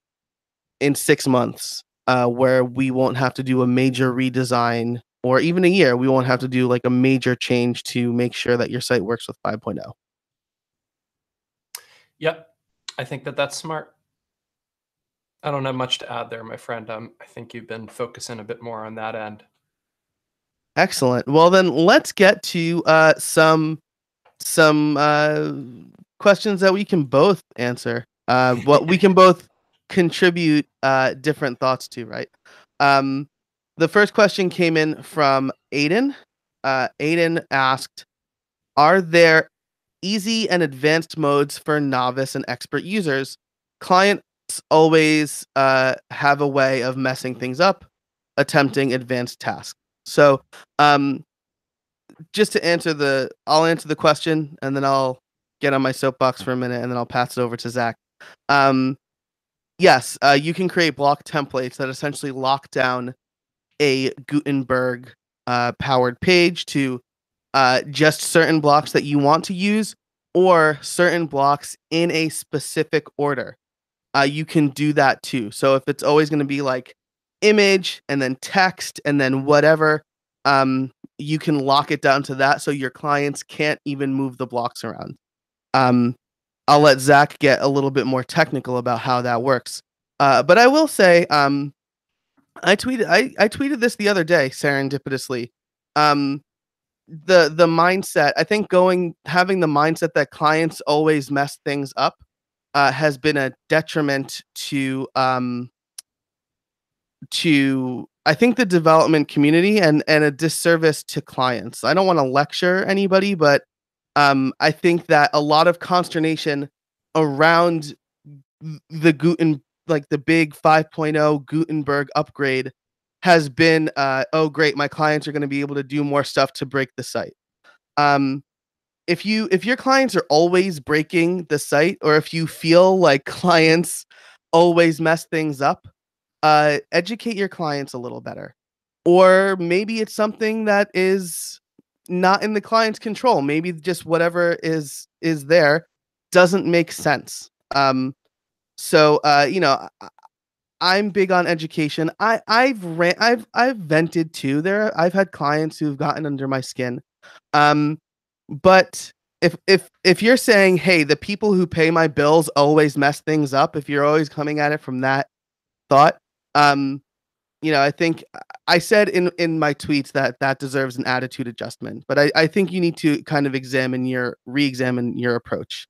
Speaker 1: in 6 months, where we won't have to do a major redesign, or even a year. We won't have to do like a major change to make sure that your site works with 5.0.
Speaker 2: Yep, I think that's smart. I don't have much to add there, my friend. I think you've been focusing a bit more on that end.
Speaker 1: Excellent. Well, then let's get to some questions that we can both answer. What we can both contribute different thoughts to, right? Um, The first question came in from Aiden. Aiden asked, "Are there easy and advanced modes for novice and expert users? Clients always have a way of messing things up, attempting advanced tasks." So, um, just to I'll answer the question, and then I'll get on my soapbox for a minute, and then I'll pass it over to Zach. Um, yes, you can create block templates that essentially lock down a Gutenberg powered page to just certain blocks that you want to use or certain blocks in a specific order. You can do that too. So if it's always going to be like image and then text and then whatever, you can lock it down to that so your clients can't even move the blocks around. Um, I'll let Zach get a little bit more technical about how that works. But I will say, I tweeted this the other day serendipitously. Um, the mindset, I think having the mindset that clients always mess things up has been a detriment to I think the development community and a disservice to clients. I don't want to lecture anybody, but I think that a lot of consternation around the like the big 5.0 Gutenberg upgrade has been oh great, my clients are going to be able to do more stuff to break the site. Um, if your clients are always breaking the site, or if you feel like clients always mess things up, educate your clients a little better. Or maybe it's something that is not in the client's control. Maybe just whatever is there doesn't make sense. So I'm big on education. I've vented too. I've had clients who've gotten under my skin. Um, but if you're saying, hey, the people who pay my bills always mess things up, if you're always coming at it from that thought, um, I think I said in my tweets that that deserves an attitude adjustment, but I think you need to kind of re-examine your approach,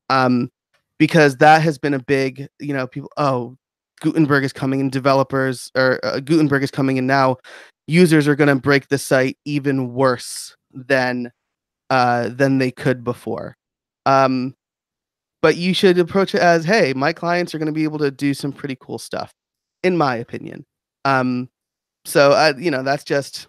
Speaker 1: um, because that has been a big, people. Oh, Gutenberg is coming, and developers or Gutenberg is coming, and now users are going to break the site even worse than they could before. Um, but you should approach it as, hey, my clients are going to be able to do some pretty cool stuff, in my opinion. Um, so that's just.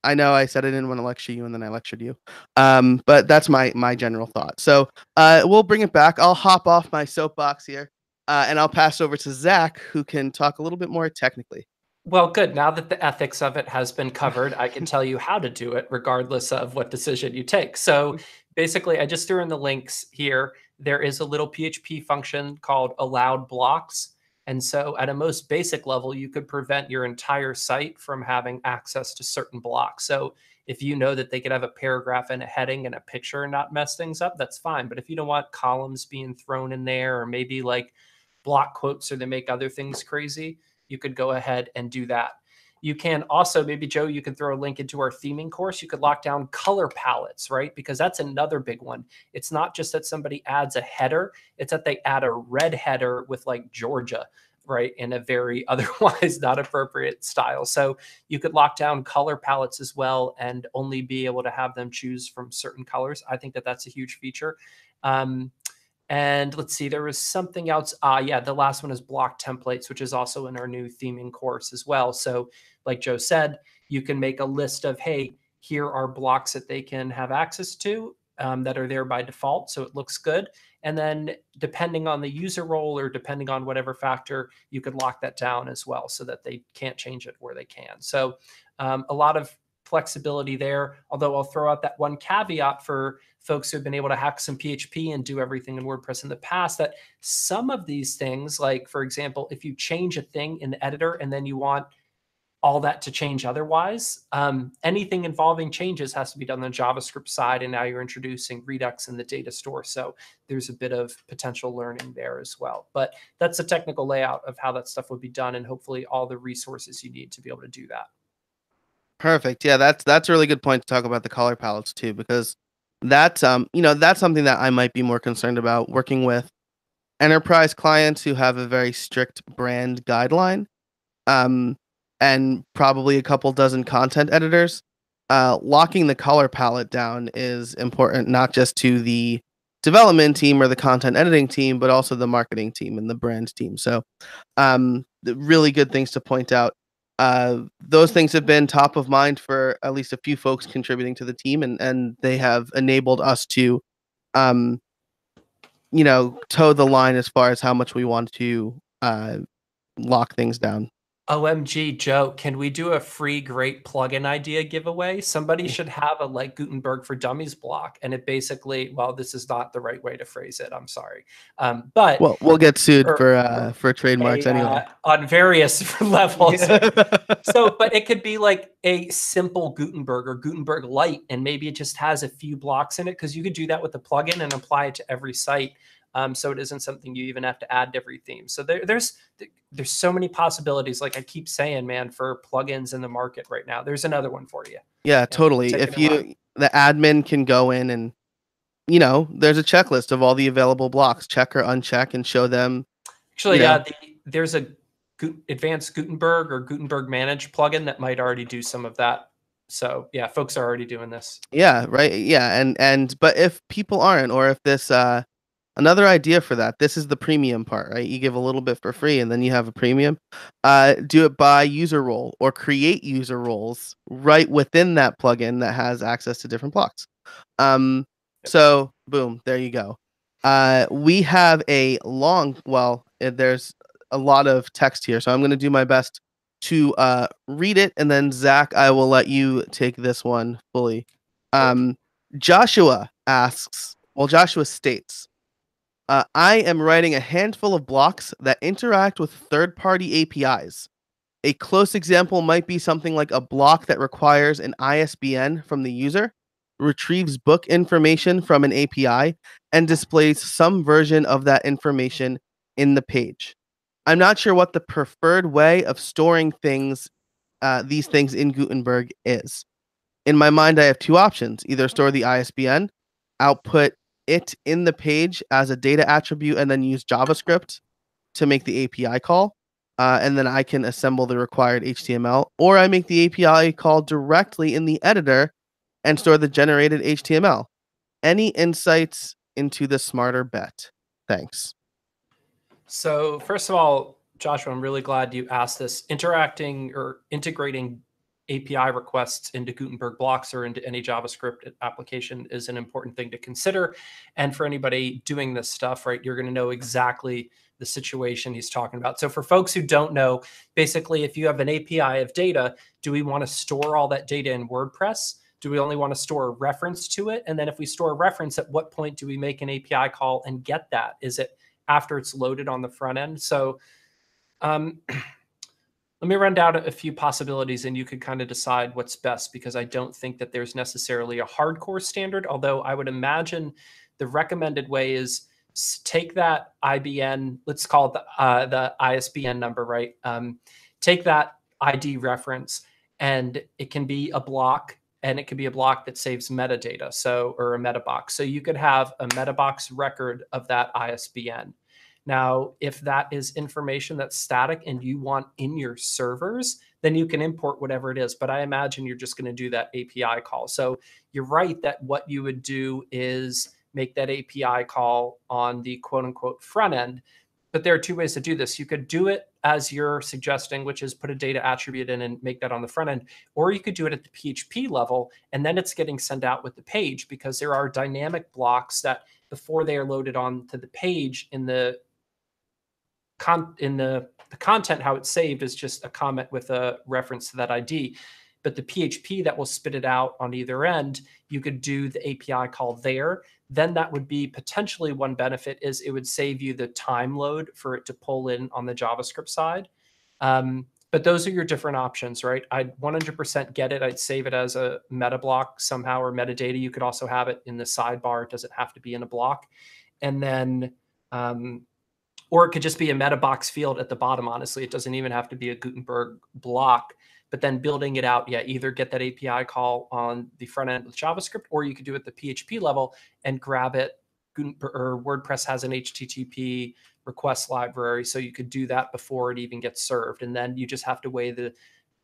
Speaker 1: I know I said I didn't want to lecture you, and then I lectured you. But that's my general thought. So we'll bring it back. I'll hop off my soapbox here, and I'll pass over to Zach, who can talk a little bit more technically.
Speaker 2: Well, good. Now that the ethics of it has been covered, I can tell you how to do it regardless of what decision you take. So basically, I just threw in the links here. There is a little PHP function called allowed blocks. And so at a most basic level, you could prevent your entire site from having access to certain blocks. So if you know that they could have a paragraph and a heading and a picture and not mess things up, that's fine. But if you don't want columns being thrown in there, or maybe like block quotes or they make other things crazy, you could go ahead and do that. You can also, maybe Joe, you can throw a link into our theming course. You could lock down color palettes, right? Because that's another big one. It's not just that somebody adds a header, it's that they add a red header with like Georgia, right? In a very otherwise not appropriate style. So you could lock down color palettes as well and only be able to have them choose from certain colors. I think that that's a huge feature. And let's see, there was something else. Yeah, the last one is block templates, which is also in our new theming course as well. So like Joe said, you can make a list of, hey, here are blocks that they can have access to that are there by default. So it looks good. And then depending on the user role or depending on whatever factor, you could lock that down as well so that they can't change it where they can. So a lot of flexibility there. Although I'll throw out that one caveat for folks who have been able to hack some PHP and do everything in WordPress in the past, that some of these things, like for example, if you change a thing in the editor and then you want all that to change otherwise, anything involving changes has to be done on the JavaScript side. And now you're introducing Redux in the data store. So there's a bit of potential learning there as well. But that's a technical layout of how that stuff would be done, and hopefully all the resources you need to be able to do that.
Speaker 1: Perfect. Yeah, that's a really good point to talk about the color palettes too, because that's something that I might be more concerned about working with enterprise clients who have a very strict brand guideline. Um, and probably a couple dozen content editors, locking the color palette down is important, not just to the development team or the content editing team, but also the marketing team and the brand team. So, the really good things to point out. Those things have been top of mind for at least a few folks contributing to the team, and they have enabled us to, um, toe the line as far as how much we want to lock things down.
Speaker 2: OMG, Joe, can we do a free great plugin idea giveaway? Somebody should have a like Gutenberg for Dummies block. And it basically, well, this is not the right way to phrase it. I'm sorry. But
Speaker 1: Well, we'll get sued
Speaker 2: or
Speaker 1: for trademarks
Speaker 2: a
Speaker 1: anyway.
Speaker 2: on various levels.
Speaker 1: Yeah.
Speaker 2: So, but it could be like a simple Gutenberg or Gutenberg Lite, and maybe it just has a few blocks in it because you could do that with the plugin and apply it to every site. So it isn't something you even have to add to every theme. So there's so many possibilities. Like I keep saying, man, for plugins in the market right now. There's another one for you.
Speaker 1: Yeah,
Speaker 2: Yeah,
Speaker 1: totally.
Speaker 2: take it
Speaker 1: If
Speaker 2: in line.
Speaker 1: you the admin can go in and there's a checklist of all the available blocks, check or uncheck, and show them, you
Speaker 2: Actually,
Speaker 1: know,
Speaker 2: there's a advanced Gutenberg or Gutenberg Manage plugin that might already do some of that. So yeah, folks are already doing this.
Speaker 1: yeah, right, yeah, and but if people aren't, or if this another idea for that, this is the premium part, right? You give a little bit for free, and then you have a premium. Do it by user role or create user roles right within that plugin that has access to different blocks. Um,
Speaker 2: Yep.
Speaker 1: so boom, there you go. We have a long, well, there's a lot of text here, so I'm going to do my best to read it, and then Zach, I will let you take this one fully.
Speaker 2: Great.
Speaker 1: Um, Joshua asks, well, Joshua states, I am writing a handful of blocks that interact with third-party APIs. A close example might be something like a block that requires an ISBN from the user, retrieves book information from an API, and displays some version of that information in the page. I'm not sure what the preferred way of storing these things in Gutenberg is. In my mind, I have two options: either store the ISBN, output it in the page as a data attribute, and then use JavaScript to make the API call, and then I can assemble the required HTML, or I make the API call directly in the editor and store the generated HTML. Any insights into the smarter bet? Thanks.
Speaker 2: So first of all, Joshua, I'm really glad you asked this. Interacting or integrating API requests into Gutenberg blocks or into any JavaScript application is an important thing to consider. And for anybody doing this stuff, right, you're going to know exactly the situation he's talking about. So for folks who don't know, basically, if you have an API of data, do we want to store all that data in WordPress? Do we only want to store a reference to it? And then if we store a reference, at what point do we make an API call and get that? Is it after it's loaded on the front end? So let me run down a few possibilities and you could kind of decide what's best, because I don't think that there's necessarily a hardcore standard, although I would imagine the recommended way is take that IBN, let's call it the ISBN number, right? Take that ID reference and it can be a block, and it could be a block that saves metadata, so, or a meta box. So you could have a meta box record of that ISBN. Now, if that is information that's static and you want in your servers, then you can import whatever it is. But I imagine you're just going to do that API call. So you're right that what you would do is make that API call on the quote unquote front end. But there are two ways to do this. You could do it as you're suggesting, which is put a data attribute in and make that on the front end, or you could do it at the PHP level, and then it's getting sent out with the page, because there are dynamic blocks that before they are loaded onto the page in the the content, how it's saved is just a comment with a reference to that ID. But the PHP that will spit it out on either end, you could do the API call there. Then that would be potentially one benefit, is it would save you the time load for it to pull in on the JavaScript side. But those are your different options, right? I'd 100% get it. I'd save it as a meta block somehow, or metadata. You could also have it in the sidebar. It doesn't have to be in a block. And then or it could just be a meta box field at the bottom. Honestly, it doesn't even have to be a Gutenberg block, but then building it out, yeah, either get that API call on the front end with JavaScript, or you could do it at the PHP level and grab it. Or WordPress has an HTTP request library, so you could do that before it even gets served. And then you just have to weigh the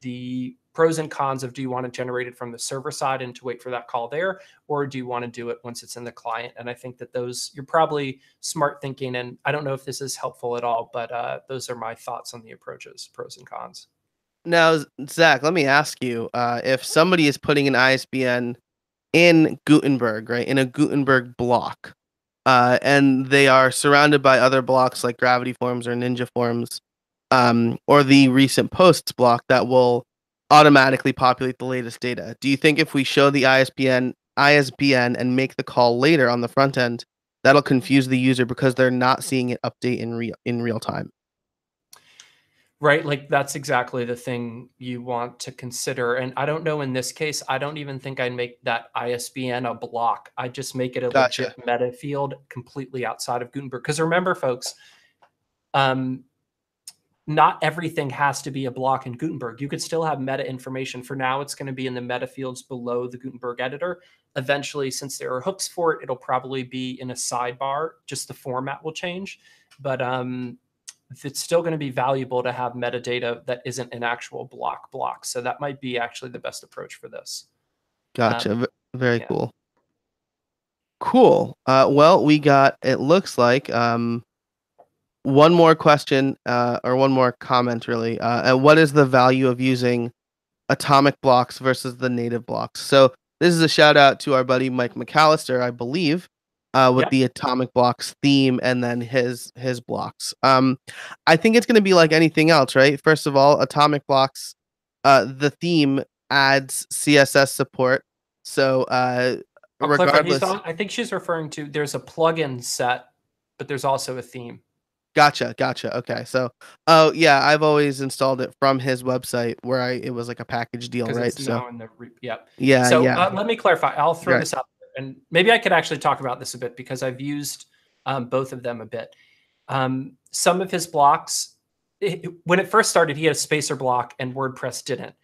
Speaker 2: the pros and cons of, do you want to generate it from the server side and to wait for that call there, or do you want to do it once it's in the client? And I think that those, you're probably smart thinking. And I don't know if this is helpful at all, but those are my thoughts on the approaches, pros and cons.
Speaker 1: Now, Zach, let me ask you, if somebody is putting an ISBN in Gutenberg, right, in a Gutenberg block, and they are surrounded by other blocks like Gravity Forms or Ninja Forms, or the recent posts block that will automatically populate the latest data. Do you think if we show the ISBN and make the call later on the front end, that'll confuse the user because they're not seeing it update in real time?
Speaker 2: Right, like that's exactly the thing you want to consider. And I don't know, in this case, I don't even think I'd make that ISBN a block. I just make it a
Speaker 1: Gotcha.
Speaker 2: legit meta field completely outside of Gutenberg. Because remember, folks, um, not everything has to be a block in Gutenberg. You could still have meta information. For now, it's going to be in the meta fields below the Gutenberg editor. Eventually, since there are hooks for it, it'll probably be in a sidebar. Just the format will change. But it's still going to be valuable to have metadata that isn't an actual block. So that might be actually the best approach for this.
Speaker 1: Gotcha.
Speaker 2: Um,
Speaker 1: Very
Speaker 2: yeah.
Speaker 1: cool. Cool. Well, we got, it looks like, one more question, or one more comment, really. And what is the value of using atomic blocks versus the native blocks? So this is a shout out to our buddy Mike McAllister, I believe, with
Speaker 2: Yeah.
Speaker 1: the atomic blocks theme and then his blocks. I think it's going to be like anything else, right? First of all, atomic blocks, the theme adds CSS support. So
Speaker 2: Oh, Cliff, are you
Speaker 1: regardless,
Speaker 2: on? I think she's referring to, there's a plugin set, but there's also a theme.
Speaker 1: gotcha. Okay, so oh yeah, I've always installed it from his website where it was like a package deal,
Speaker 2: Because
Speaker 1: right?
Speaker 2: it's
Speaker 1: So
Speaker 2: now in the yep. So
Speaker 1: yeah.
Speaker 2: let me clarify. I'll throw
Speaker 1: Right.
Speaker 2: this out there, and maybe I could actually talk about this a bit because I've used both of them a bit. Some of his blocks, when it first started, he had a spacer block and WordPress didn't.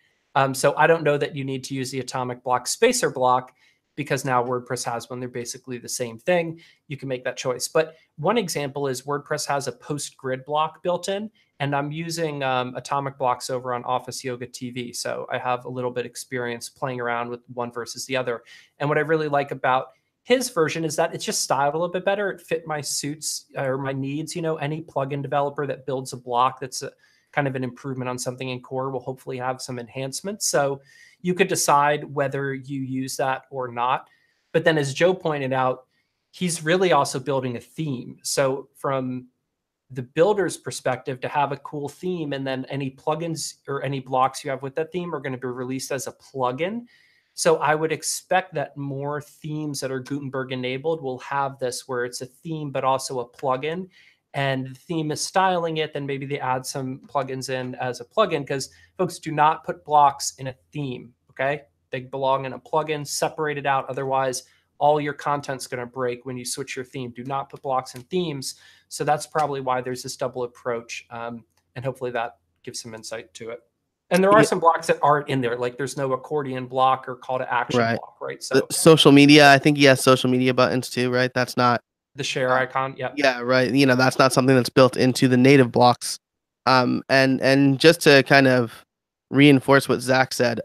Speaker 2: So I don't know that you need to use the atomic block spacer block, because now WordPress has one. They're basically the same thing. You can make that choice. But one example is WordPress has a post grid block built in, and I'm using atomic blocks over on Office Yoga TV. So I have a little bit experience playing around with one versus the other. And what I really like about his version is that it's just styled a little bit better. It fit my suits or my needs. You know, any plugin developer that builds a block that's a kind of an improvement on something in core will hopefully have some enhancements. So you could decide whether you use that or not. But then, as Joe pointed out, he's really also building a theme. So from the builder's perspective, to have a cool theme, and then any plugins or any blocks you have with that theme are going to be released as a plugin. So I would expect that more themes that are Gutenberg enabled will have this, where it's a theme but also a plugin, and the theme is styling it. Then maybe they add some plugins in as a plugin, because folks, do not put blocks in a theme. Okay, they belong in a plugin, separated out. Otherwise, all your content's going to break when you switch your theme. Do not put blocks in themes. So that's probably why there's this double approach, and hopefully that gives some insight to it. And there are
Speaker 1: Yeah,
Speaker 2: some blocks that aren't in there, like there's no accordion block or call to action
Speaker 1: right.
Speaker 2: block, right?
Speaker 1: The
Speaker 2: So
Speaker 1: social media, I think he has social media buttons too, right? That's not
Speaker 2: the share icon, yep.
Speaker 1: yeah, right. You know, that's not something that's built into the native blocks. And just to kind of reinforce what Zach said,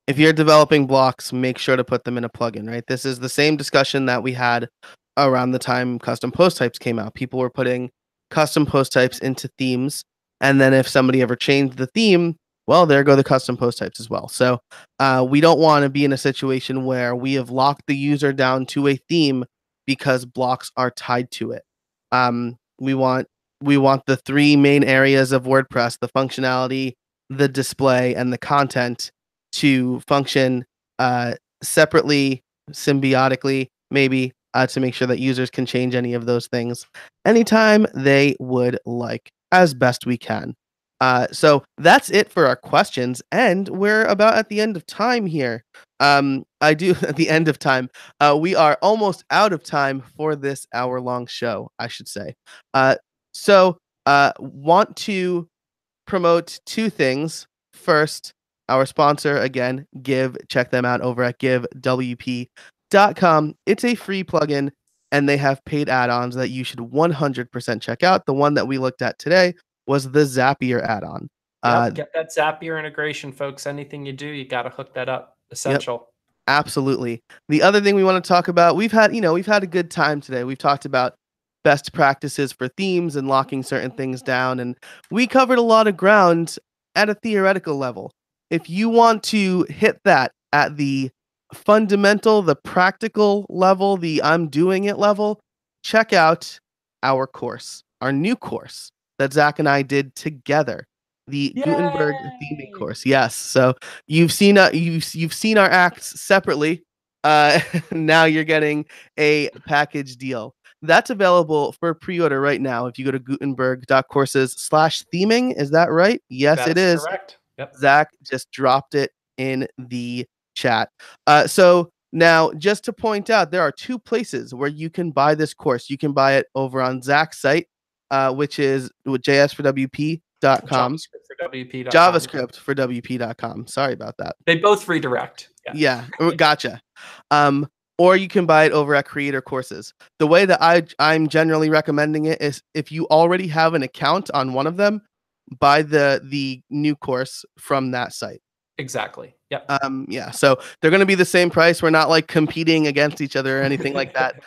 Speaker 1: if you're developing blocks, make sure to put them in a plugin, right? This is the same discussion that we had around the time custom post types came out. People were putting custom post types into themes, and then if somebody ever changed the theme, well, there go the custom post types as well. So we don't want to be in a situation where we have locked the user down to a theme because blocks are tied to it. We want the three main areas of WordPress: the functionality, the display, and the content to function separately, symbiotically, maybe, to make sure that users can change any of those things anytime they would like, as best we can. So that's it for our questions, and we're about at the end of time here. I do at the end of time. We are almost out of time for this hour-long show, I should say. So want to promote two things. First, our sponsor, again, Give. Check them out over at givewp.com. It's a free plugin, and they have paid add-ons that you should 100% check out. The one that we looked at today was the Zapier add-on.
Speaker 2: Yep, get that Zapier integration, folks. Anything you do, you got to hook that up.
Speaker 1: Yep.
Speaker 2: Essential.
Speaker 1: Absolutely. The other thing we want to talk about, we've had a good time today. We've talked about best practices for themes and locking certain things down, and we covered a lot of ground at a theoretical level. If you want to hit that at the fundamental, the practical level, the I'm doing it level, check out our course, our new course that Zach and I did together, the Gutenberg theming
Speaker 2: Yay!
Speaker 1: course. Yes. So you've seen our acts separately. Now you're getting a package deal. That's available for pre-order right now. If you go to gutenberg.courses/theming, is that right? Yes,
Speaker 2: That
Speaker 1: it
Speaker 2: is
Speaker 1: is.
Speaker 2: correct. Yep.
Speaker 1: Zach just dropped it in the chat. So now, just to point out, there are two places where you can buy this course. You can buy it over on Zach's site, which is with jsforwp.com,
Speaker 2: JavaScript for WP.com.
Speaker 1: JavaScript for WP.com. Sorry about that.
Speaker 2: They both redirect. Yeah.
Speaker 1: Yeah, gotcha. Um, or you can buy it over at Creator Courses. The way that I'm generally recommending it is if you already have an account on one of them, buy the new course from that site.
Speaker 2: Exactly. Yep.
Speaker 1: Yeah, so they're going to be the same price. We're not like competing against each other or anything like that.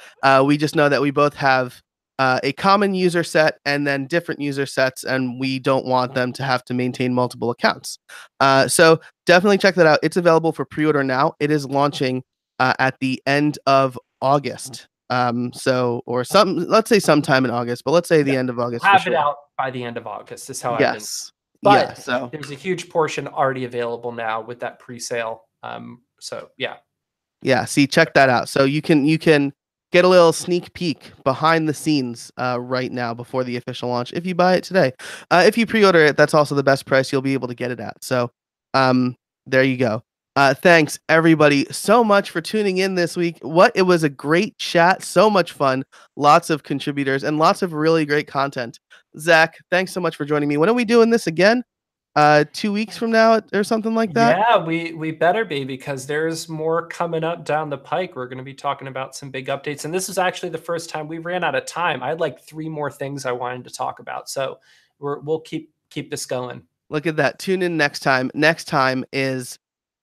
Speaker 1: We just know that we both have a common user set and then different user sets, and we don't want them to have to maintain multiple accounts. So definitely check that out. It's available for pre-order now. It is launching at the end of August. Or let's say sometime in August, but let's say the
Speaker 2: Yeah.
Speaker 1: end of August for
Speaker 2: Have it
Speaker 1: sure.
Speaker 2: out by the end of August is how I've been.
Speaker 1: Yes. Yeah.
Speaker 2: But
Speaker 1: So
Speaker 2: there's a huge portion already available now with that pre-sale. So yeah.
Speaker 1: yeah, see, check that out. So you can get a little sneak peek behind the scenes right now before the official launch if you buy it today. If you pre-order it, that's also the best price you'll be able to get it at. So um, there you go. Thanks everybody so much for tuning in this week. It was a great chat, so much fun, lots of contributors and lots of really great content. Zach, thanks so much for joining me. When are we doing this again? 2 weeks from now or something like that?
Speaker 2: Yeah, we better be, because there's more coming up down the pike. We're going to be talking about some big updates, and this is actually the first time we ran out of time. I had like 3 more things I wanted to talk about, so we'll keep this going.
Speaker 1: Look at that. Tune in next time. Next time is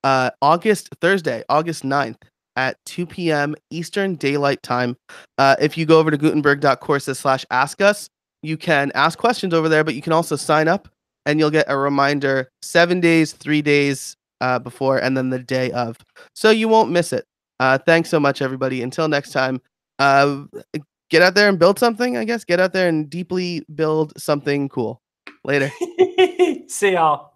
Speaker 1: Thursday, August 9th at 2 p.m. Eastern Daylight Time. If you go over to gutenberg.courses/ask us, you can ask questions over there, but you can also sign up and you'll get a reminder 7 days, 3 days before, and then the day of. So you won't miss it. Thanks so much, everybody. Until next time, uh, get out there and build something, I guess. Get out there and deeply build something cool. Later.
Speaker 2: See y'all.